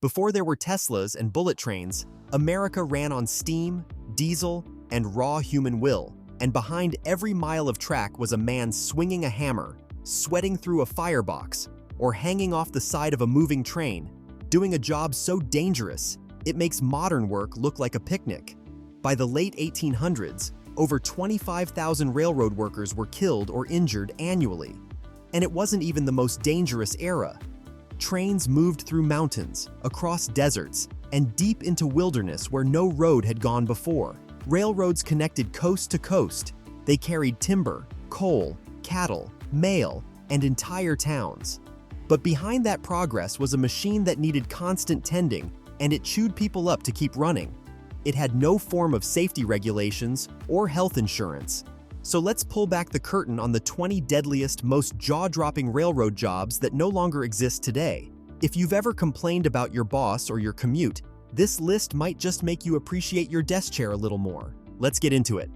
Before there were Teslas and bullet trains, America ran on steam, diesel, and raw human will, and behind every mile of track was a man swinging a hammer, sweating through a firebox, or hanging off the side of a moving train, doing a job so dangerous, it makes modern work look like a picnic. By the late 1800s, over 25,000 railroad workers were killed or injured annually. And it wasn't even the most dangerous era. Trains moved through mountains, across deserts, and deep into wilderness where no road had gone before. Railroads connected coast to coast. They carried timber, coal, cattle, mail, and entire towns. But behind that progress was a machine that needed constant tending, and it chewed people up to keep running. It had no form of safety regulations or health insurance. So let's pull back the curtain on the 20 deadliest, most jaw-dropping railroad jobs that no longer exist today. If you've ever complained about your boss or your commute, this list might just make you appreciate your desk chair a little more. Let's get into it.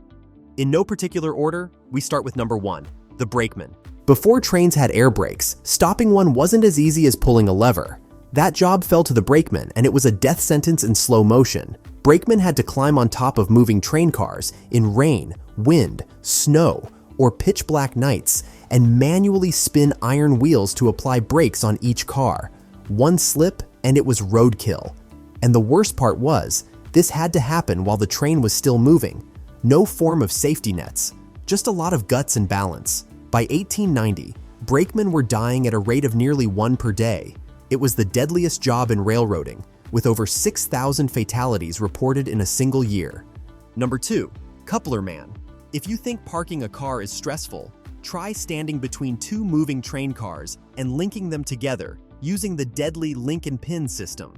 In no particular order, we start with number 1, the brakeman. Before trains had air brakes, stopping one wasn't as easy as pulling a lever. That job fell to the brakeman, and it was a death sentence in slow motion. Brakemen had to climb on top of moving train cars in rain, wind, snow, or pitch-black nights, and manually spin iron wheels to apply brakes on each car. One slip, and it was roadkill. And the worst part was, this had to happen while the train was still moving. No form of safety nets, just a lot of guts and balance. By 1890, brakemen were dying at a rate of nearly 1 per day. It was the deadliest job in railroading, with over 6,000 fatalities reported in a single year. Number 2, coupler man. If you think parking a car is stressful, try standing between 2 moving train cars and linking them together using the deadly link and pin system.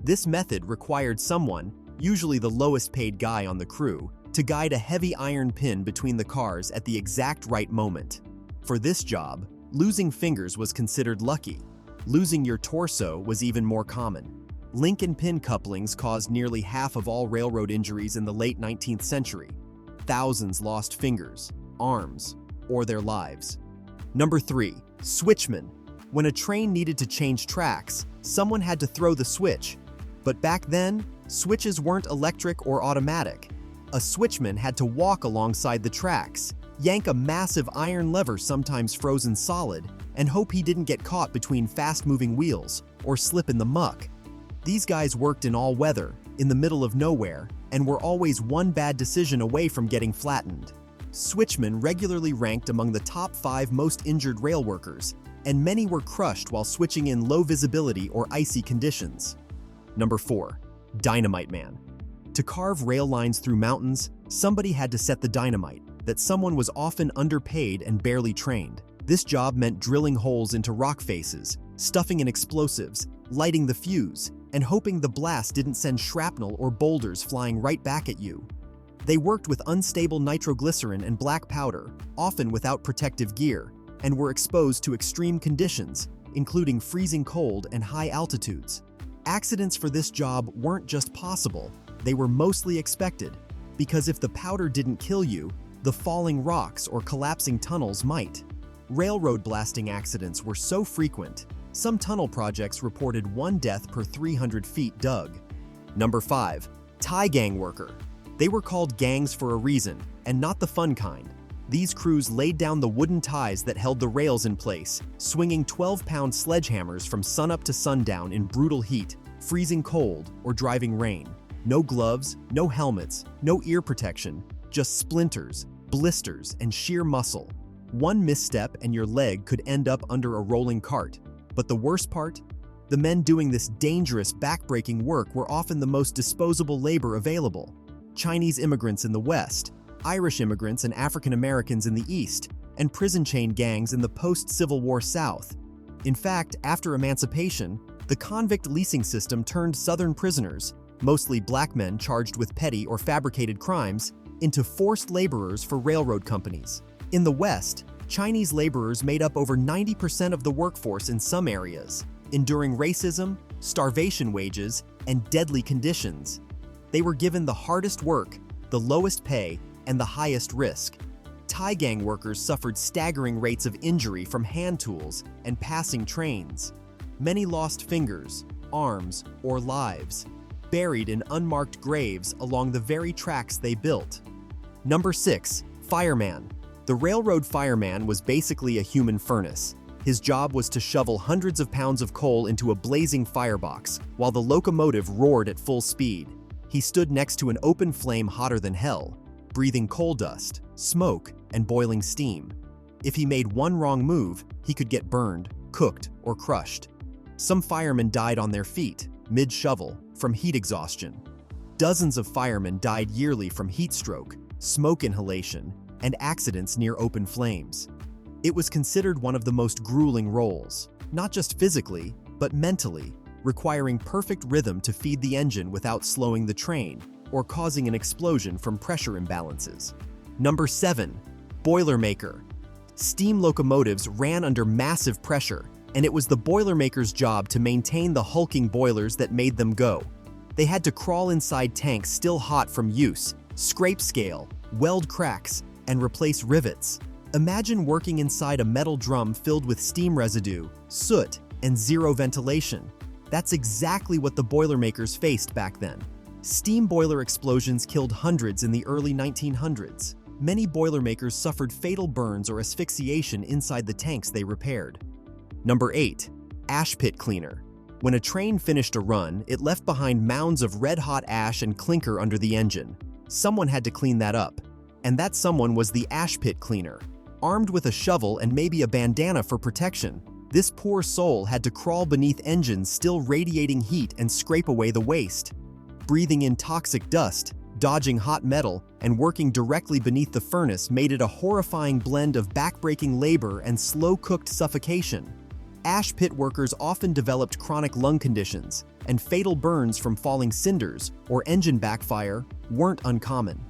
This method required someone, usually the lowest paid guy on the crew, to guide a heavy iron pin between the cars at the exact right moment. For this job, losing fingers was considered lucky. Losing your torso was even more common. Link and pin couplings caused nearly half of all railroad injuries in the late 19th century. Thousands lost fingers, arms, or their lives. Number 3, switchmen. When a train needed to change tracks, someone had to throw the switch. But back then, switches weren't electric or automatic. A switchman had to walk alongside the tracks, yank a massive iron lever sometimes frozen solid, and hope he didn't get caught between fast-moving wheels or slip in the muck. These guys worked in all weather, in the middle of nowhere, and were always one bad decision away from getting flattened. Switchmen regularly ranked among the top 5 most injured rail workers, and many were crushed while switching in low visibility or icy conditions. Number 4, Dynamite Man. To carve rail lines through mountains, somebody had to set the dynamite, that someone was often underpaid and barely trained. This job meant drilling holes into rock faces, stuffing in explosives, lighting the fuse, and hoping the blast didn't send shrapnel or boulders flying right back at you. They worked with unstable nitroglycerin and black powder, often without protective gear, and were exposed to extreme conditions, including freezing cold and high altitudes. Accidents for this job weren't just possible, they were mostly expected, because if the powder didn't kill you, the falling rocks or collapsing tunnels might. Railroad blasting accidents were so frequent, some tunnel projects reported 1 death per 300 feet dug. Number 5, tie gang worker. They were called gangs for a reason, and not the fun kind. These crews laid down the wooden ties that held the rails in place, swinging 12-pound sledgehammers from sunup to sundown in brutal heat, freezing cold, or driving rain. No gloves, no helmets, no ear protection, just splinters, blisters, and sheer muscle. One misstep and your leg could end up under a rolling cart. But the worst part? The men doing this dangerous, backbreaking work were often the most disposable labor available. Chinese immigrants in the West, Irish immigrants and African Americans in the East, and prison chain gangs in the post-Civil War South. In fact, after emancipation, the convict leasing system turned Southern prisoners, mostly black men charged with petty or fabricated crimes, into forced laborers for railroad companies. In the West, Chinese laborers made up over 90% of the workforce in some areas, enduring racism, starvation wages, and deadly conditions. They were given the hardest work, the lowest pay, and the highest risk. Tie gang workers suffered staggering rates of injury from hand tools and passing trains. Many lost fingers, arms, or lives, buried in unmarked graves along the very tracks they built. Number 6. Fireman. The railroad fireman was basically a human furnace. His job was to shovel hundreds of pounds of coal into a blazing firebox while the locomotive roared at full speed. He stood next to an open flame hotter than hell, breathing coal dust, smoke, and boiling steam. If he made one wrong move, he could get burned, cooked, or crushed. Some firemen died on their feet, mid-shovel, from heat exhaustion. Dozens of firemen died yearly from heat stroke, smoke inhalation, and accidents near open flames. It was considered one of the most grueling roles, not just physically, but mentally, requiring perfect rhythm to feed the engine without slowing the train or causing an explosion from pressure imbalances. Number 7. Boilermaker. Steam locomotives ran under massive pressure, and it was the boilermaker's job to maintain the hulking boilers that made them go. They had to crawl inside tanks still hot from use, scrape scale, weld cracks, and replace rivets. Imagine working inside a metal drum filled with steam residue, soot, and zero ventilation. That's exactly what the Boilermakers faced back then. Steam boiler explosions killed hundreds in the early 1900s. Many Boilermakers suffered fatal burns or asphyxiation inside the tanks they repaired. Number 8. Ash pit cleaner. When a train finished a run, it left behind mounds of red-hot ash and clinker under the engine. Someone had to clean that up, and that someone was the ash pit cleaner. Armed with a shovel and maybe a bandana for protection, this poor soul had to crawl beneath engines still radiating heat and scrape away the waste. Breathing in toxic dust, dodging hot metal, and working directly beneath the furnace made it a horrifying blend of backbreaking labor and slow-cooked suffocation. Ash pit workers often developed chronic lung conditions, and fatal burns from falling cinders or engine backfire weren't uncommon.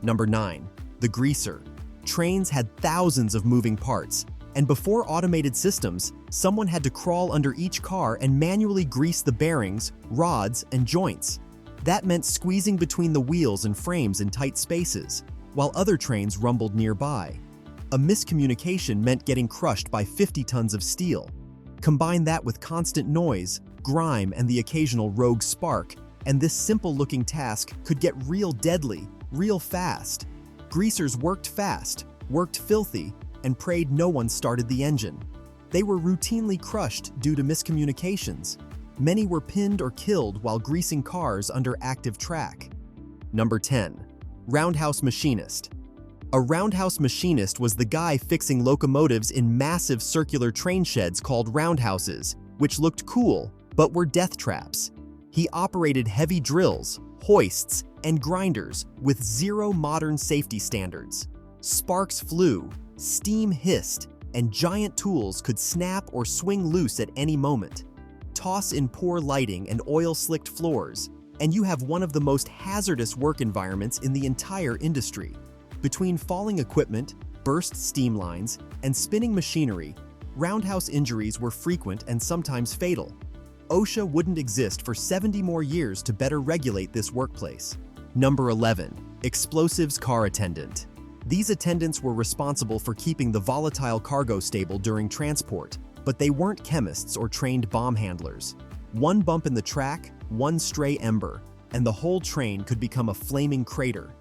Number 9. The greaser. Trains had thousands of moving parts, and before automated systems, someone had to crawl under each car and manually grease the bearings, rods, and joints. That meant squeezing between the wheels and frames in tight spaces, while other trains rumbled nearby. A miscommunication meant getting crushed by 50 tons of steel. Combine that with constant noise, grime, and the occasional rogue spark, and this simple-looking task could get real deadly, real fast. Greasers worked fast, worked filthy, and prayed no one started the engine. They were routinely crushed due to miscommunications. Many were pinned or killed while greasing cars under active track. Number 10. Roundhouse Machinist. A roundhouse machinist was the guy fixing locomotives in massive circular train sheds called roundhouses, which looked cool, but were death traps. He operated heavy drills, hoists, and grinders with zero modern safety standards. Sparks flew, steam hissed, and giant tools could snap or swing loose at any moment. Toss in poor lighting and oil-slicked floors, and you have one of the most hazardous work environments in the entire industry. Between falling equipment, burst steam lines, and spinning machinery, roundhouse injuries were frequent and sometimes fatal. OSHA wouldn't exist for 70 more years to better regulate this workplace. Number 11. Explosives car attendant. These attendants were responsible for keeping the volatile cargo stable during transport, but they weren't chemists or trained bomb handlers. One bump in the track, one stray ember, and the whole train could become a flaming crater.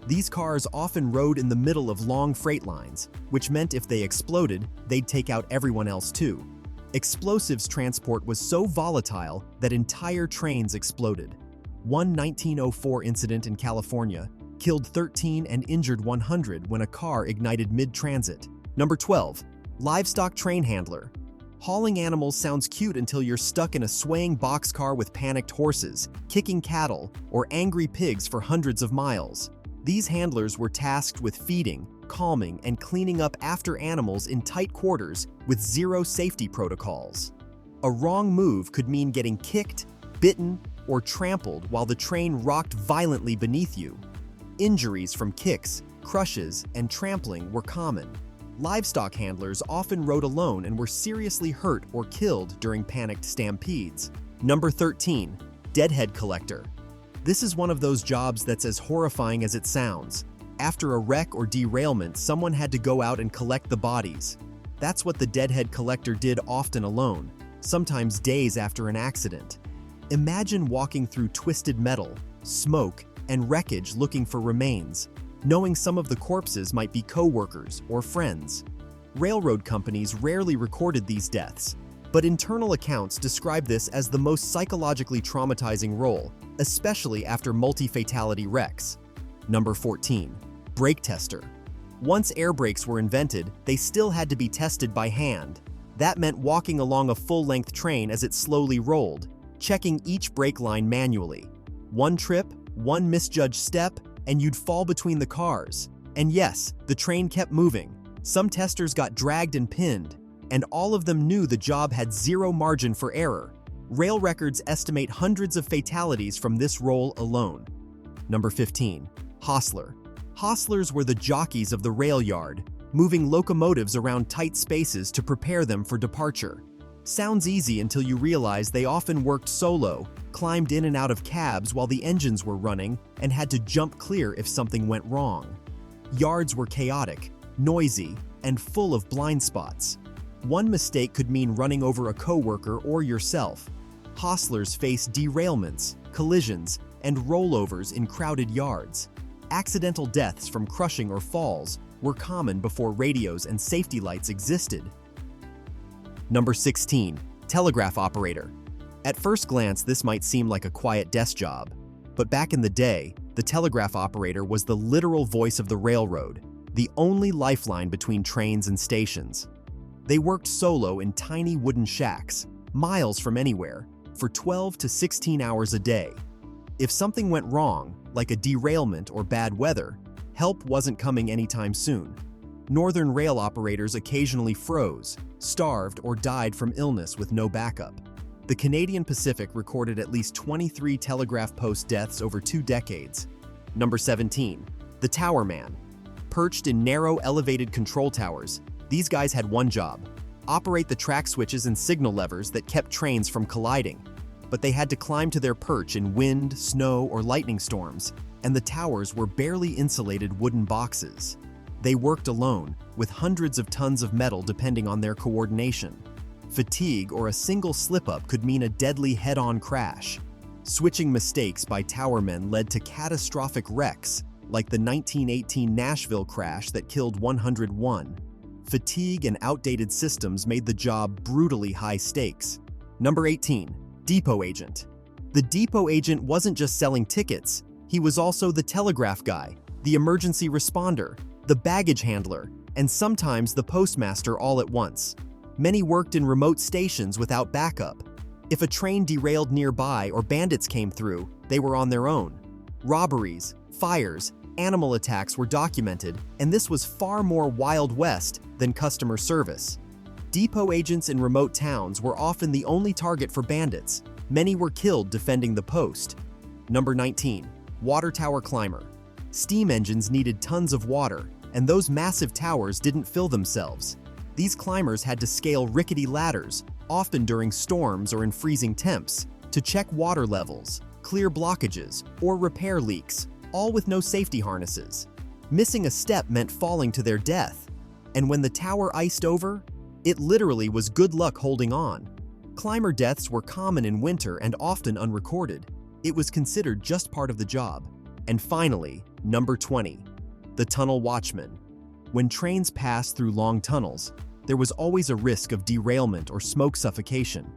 These cars often rode in the middle of long freight lines, which meant if they exploded, they'd take out everyone else too. Explosives transport was so volatile that entire trains exploded. One 1904 incident in California killed 13 and injured 100 when a car ignited mid-transit. Number 12. Livestock train handler. Hauling animals sounds cute until you're stuck in a swaying boxcar with panicked horses, kicking cattle, or angry pigs for hundreds of miles. These handlers were tasked with feeding, calming, and cleaning up after animals in tight quarters with zero safety protocols. A wrong move could mean getting kicked, bitten, or trampled while the train rocked violently beneath you. Injuries from kicks, crushes, and trampling were common. Livestock handlers often rode alone and were seriously hurt or killed during panicked stampedes. Number 13. Deadhead collector. This is one of those jobs that's as horrifying as it sounds. After a wreck or derailment, someone had to go out and collect the bodies. That's what the deadhead collector did often alone, sometimes days after an accident. Imagine walking through twisted metal, smoke, and wreckage looking for remains, knowing some of the corpses might be co-workers or friends. Railroad companies rarely recorded these deaths, but internal accounts describe this as the most psychologically traumatizing role, especially after multi-fatality wrecks. Number 14. Brake tester. Once air brakes were invented, they still had to be tested by hand. That meant walking along a full-length train as it slowly rolled, checking each brake line manually. One trip, one misjudged step, and you'd fall between the cars. And yes, the train kept moving. Some testers got dragged and pinned, and all of them knew the job had zero margin for error. Rail records estimate hundreds of fatalities from this role alone. Number 15. Hostler. Hostlers were the jockeys of the rail yard, moving locomotives around tight spaces to prepare them for departure. Sounds easy until you realize they often worked solo, climbed in and out of cabs while the engines were running, and had to jump clear if something went wrong. Yards were chaotic, noisy, and full of blind spots. One mistake could mean running over a coworker or yourself. Hostlers faced derailments, collisions, and rollovers in crowded yards. Accidental deaths from crushing or falls were common before radios and safety lights existed. Number 16. Telegraph Operator. At first glance, this might seem like a quiet desk job, but back in the day, the telegraph operator was the literal voice of the railroad, the only lifeline between trains and stations. They worked solo in tiny wooden shacks, miles from anywhere, for 12 to 16 hours a day. If something went wrong, like a derailment or bad weather, help wasn't coming anytime soon. Northern rail operators occasionally froze, starved, or died from illness with no backup. The Canadian Pacific recorded at least 23 telegraph post deaths over 2 decades. Number 17. The Tower Man. Perched in narrow, elevated control towers, these guys had one job: operate the track switches and signal levers that kept trains from colliding. But they had to climb to their perch in wind, snow, or lightning storms, and the towers were barely insulated wooden boxes. They worked alone, with hundreds of tons of metal depending on their coordination. Fatigue or a single slip-up could mean a deadly head-on crash. Switching mistakes by towermen led to catastrophic wrecks, like the 1918 Nashville crash that killed 101. Fatigue and outdated systems made the job brutally high stakes. Number 18. Depot Agent. The depot agent wasn't just selling tickets, he was also the telegraph guy, the emergency responder, the baggage handler, and sometimes the postmaster all at once. Many worked in remote stations without backup. If a train derailed nearby or bandits came through, they were on their own. Robberies, fires, animal attacks were documented, and this was far more Wild West than customer service. Depot agents in remote towns were often the only target for bandits. Many were killed defending the post. Number 19. Water Tower Climber. Steam engines needed tons of water, and those massive towers didn't fill themselves. These climbers had to scale rickety ladders, often during storms or in freezing temps, to check water levels, clear blockages, or repair leaks, all with no safety harnesses. Missing a step meant falling to their death, and when the tower iced over, it literally was good luck holding on. Climber deaths were common in winter and often unrecorded. It was considered just part of the job. And finally, number 20. The Tunnel Watchman. When trains passed through long tunnels, there was always a risk of derailment or smoke suffocation.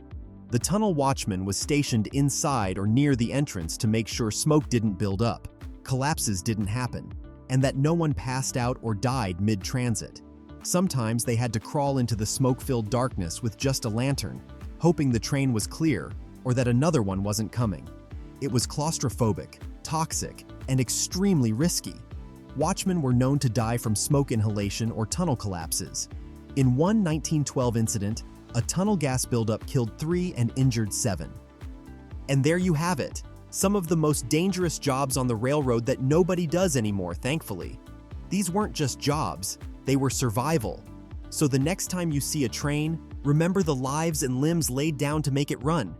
The tunnel watchman was stationed inside or near the entrance to make sure smoke didn't build up, collapses didn't happen, and that no one passed out or died mid-transit. Sometimes they had to crawl into the smoke-filled darkness with just a lantern, hoping the train was clear or that another one wasn't coming. It was claustrophobic, toxic, and extremely risky. Watchmen were known to die from smoke inhalation or tunnel collapses. In one 1912 incident, a tunnel gas buildup killed 3 and injured 7. And there you have it, some of the most dangerous jobs on the railroad that nobody does anymore, thankfully. These weren't just jobs, they were survival. So the next time you see a train, remember the lives and limbs laid down to make it run.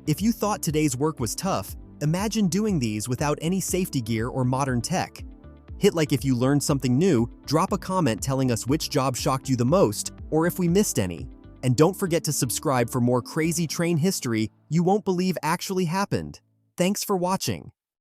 If you thought today's work was tough, imagine doing these without any safety gear or modern tech. Hit like if you learned something new, drop a comment telling us which job shocked you the most, or if we missed any. And don't forget to subscribe for more crazy train history you won't believe actually happened. Thanks for watching.